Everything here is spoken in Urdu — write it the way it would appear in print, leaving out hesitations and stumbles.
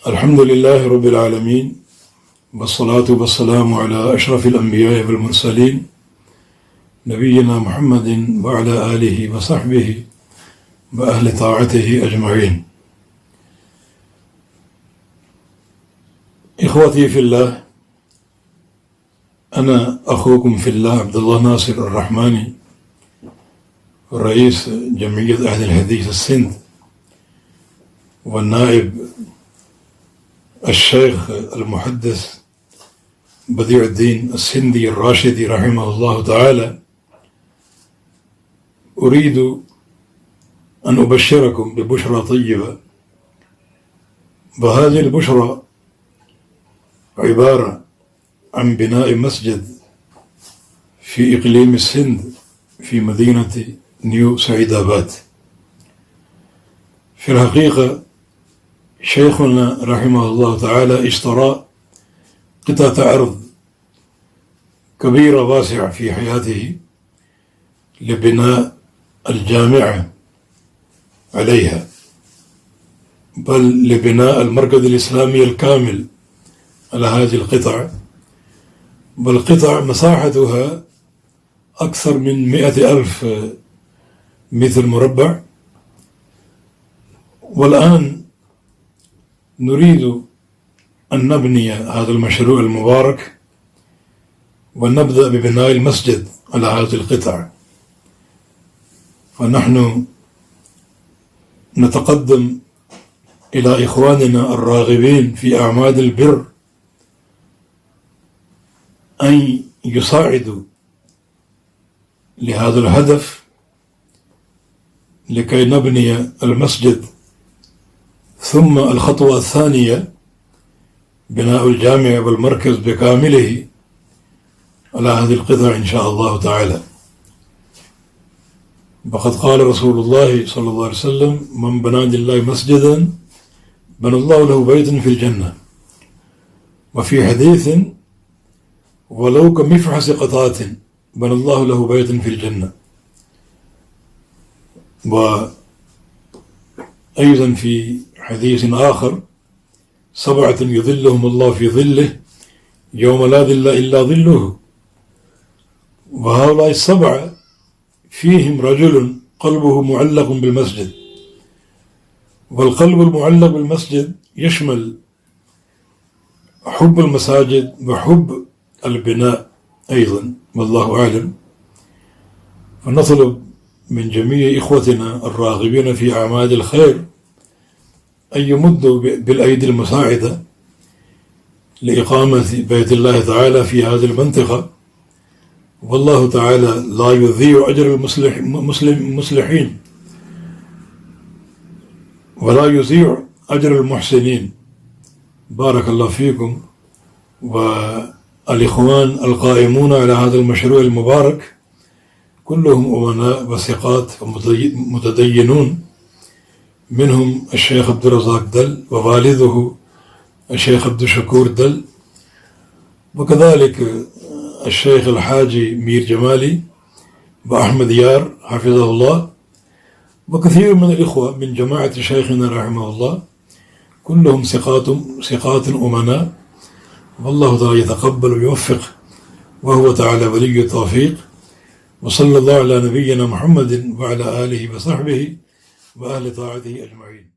الحمد لله رب العالمين والصلاة والسلام على أشرف الأنبياء والمرسلين نبينا محمد وعلى آله وصحبه وأهل طاعته أجمعين. إخوتي في الله، أنا أخوكم في الله عبد الله ناصر الرحماني، رئيس جمعية أهل الحديث السند، والنائب الشيخ المحدث بديع الدين السندي الراشدي رحمه الله تعالى. أريد أن أبشركم ببشرى طيبة، وهذه البشرى عبارة عن بناء مسجد في إقليم السند في مدينة نيو سعيداباد. في الحقيقة شيخنا رحمه الله تعالى اشترى قطعة أرض كبيرة واسعة في حياته لبناء الجامعة عليها، بل لبناء المركز الإسلامي الكامل على هذه القطعة. بل قطع مساحتها أكثر من 100,000 متر مربع. والآن نريد أن نبني هذا المشروع المبارك ونبدأ ببناء المسجد على هذه القطع. فنحن نتقدم إلى إخواننا الراغبين في أعمال البر أن يساعدوا لهذا الهدف لكي نبني المسجد. ثم الخطوة الثانية بناء الجامع والمركز بكامله على هذه القطع إن شاء الله تعالى. وقد قال رسول الله صلى الله عليه وسلم: من بنى لله مسجدا بنى الله له بيتا في الجنة. وفي حديث: ولو كمفحص قطعة بنى الله له بيتا في الجنة. وأيضا في حديث آخر: 7 يظلهم الله في ظله يوم لا ظل إلا ظله. وهؤلاء 7 فيهم رجل قلبه معلق بالمسجد. والقلب المعلق بالمسجد يشمل حب المساجد وحب البناء أيضا، والله أعلم. فنطلب من جميع إخوتنا الراغبين في أعمال الخير أن يمدوا بالأيدي المساعدة لإقامة بيت الله تعالى في هذه المنطقة. والله تعالى لا يضيع أجر المصلحين ولا يضيع أجر المحسنين. بارك الله فيكم. والإخوان القائمون على هذا المشروع المبارك كلهم أمناء وثقات ومتدينون، منهم الشيخ عبد الرزاق دل ووالده الشيخ عبد الشكور دل، وكذلك الشيخ الحاجي مير جمالي وأحمد يار حفظه الله، وكثير من الإخوة من جماعة شيخنا رحمه الله، كلهم ثقات أمناء. والله تعالى يتقبل ويوفق، وهو تعالى ولي التوفيق. وصلى الله على نبينا محمد وعلى آله وصحبه وأهل طاعته أجمعين.